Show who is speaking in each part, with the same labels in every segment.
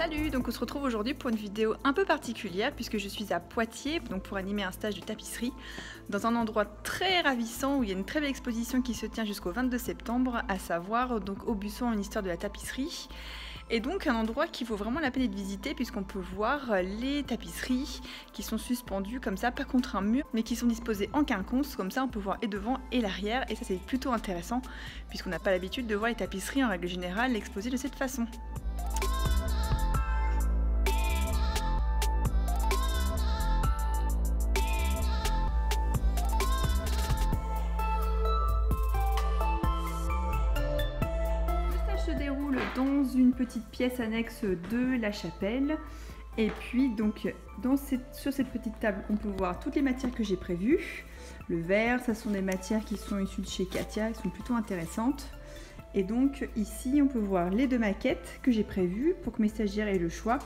Speaker 1: Salut, donc on se retrouve aujourd'hui pour une vidéo un peu particulière puisque je suis à Poitiers donc pour animer un stage de tapisserie dans un endroit très ravissant où il y a une très belle exposition qui se tient jusqu'au 22 septembre, à savoir donc Aubusson, une histoire de la tapisserie. Et donc un endroit qui vaut vraiment la peine d'être visité puisqu'on peut voir les tapisseries qui sont suspendues comme ça, pas contre un mur, mais qui sont disposées en quinconce, comme ça on peut voir et devant et l'arrière, et ça c'est plutôt intéressant puisqu'on n'a pas l'habitude de voir les tapisseries en règle générale exposées de cette façon. Se déroule dans une petite pièce annexe de la chapelle, et puis donc sur cette petite table on peut voir toutes les matières que j'ai prévues. Le verre, ça sont des matières qui sont issues de chez Katia, elles sont plutôt intéressantes. Et donc ici on peut voir les deux maquettes que j'ai prévues pour que mes stagiaires aient le choix,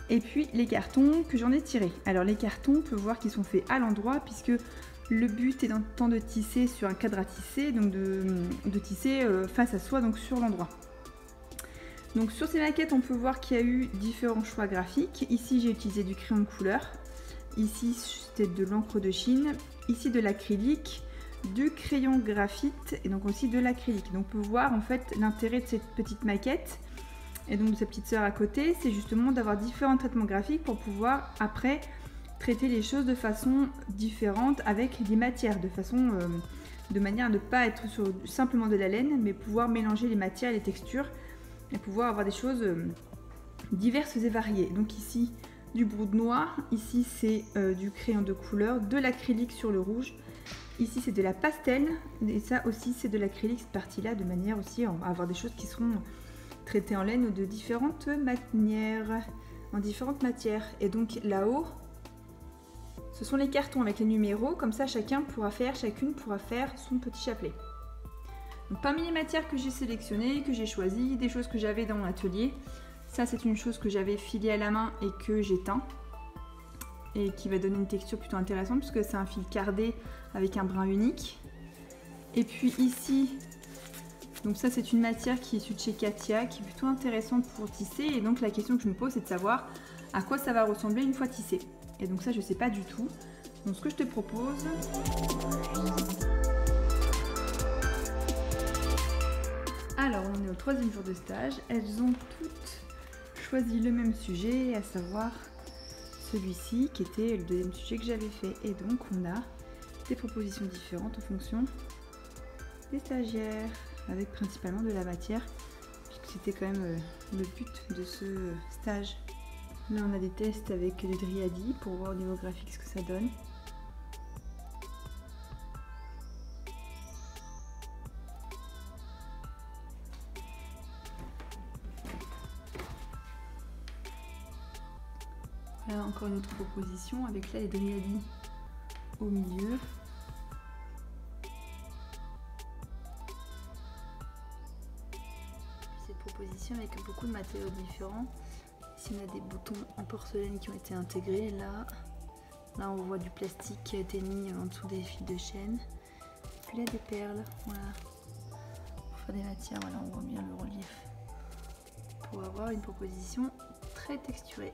Speaker 1: et puis les cartons que j'en ai tirés. Alors les cartons, on peut voir qu'ils sont faits à l'endroit puisque le but est d'un temps de tisser sur un cadre à tisser, donc de tisser face à soi, donc sur l'endroit. Donc sur ces maquettes, on peut voir qu'il y a eu différents choix graphiques. Ici, j'ai utilisé du crayon de couleur. Ici, c'était de l'encre de Chine. Ici, de l'acrylique, du crayon graphite et donc aussi de l'acrylique. Donc on peut voir en fait l'intérêt de cette petite maquette et donc de sa petite sœur à côté, c'est justement d'avoir différents traitements graphiques pour pouvoir après traiter les choses de façon différente avec des matières, de manière à ne pas être sur simplement de la laine, mais pouvoir mélanger les matières et les textures et pouvoir avoir des choses diverses et variées. Donc ici du brode noir, ici c'est du crayon de couleur, de l'acrylique sur le rouge, ici c'est de la pastel et ça aussi c'est de l'acrylique, cette partie là, de manière aussi à avoir des choses qui seront traitées en laine ou de différentes manières, en différentes matières. Et donc là-haut, ce sont les cartons avec les numéros, comme ça chacune pourra faire son petit chapelet. Donc, parmi les matières que j'ai sélectionnées, que j'ai choisies, des choses que j'avais dans mon atelier, ça c'est une chose que j'avais filée à la main et que j'ai teint et qui va donner une texture plutôt intéressante puisque c'est un fil cardé avec un brin unique. Et puis ici, donc ça c'est une matière qui est issue de chez Katia, qui est plutôt intéressante pour tisser, et donc la question que je me pose c'est de savoir à quoi ça va ressembler une fois tissé. Et donc ça je sais pas du tout. Donc ce que je te propose, alors on est au 3e jour de stage, elles ont toutes choisi le même sujet, à savoir celui-ci qui était le 2e sujet que j'avais fait. Et donc on a des propositions différentes en fonction des stagiaires, avec principalement de la matière, puisque c'était quand même le but de ce stage. Là on a des tests avec du Driadi pour voir au niveau graphique ce que ça donne. Là encore une autre proposition avec là les Driadi au milieu. Cette proposition avec beaucoup de matériaux différents. Ici on a des boutons en porcelaine qui ont été intégrés. Là on voit du plastique qui a été mis en dessous des fils de chaîne. Puis là des perles, voilà. Pour faire des matières, voilà, on voit bien le relief. Pour avoir une proposition très texturée.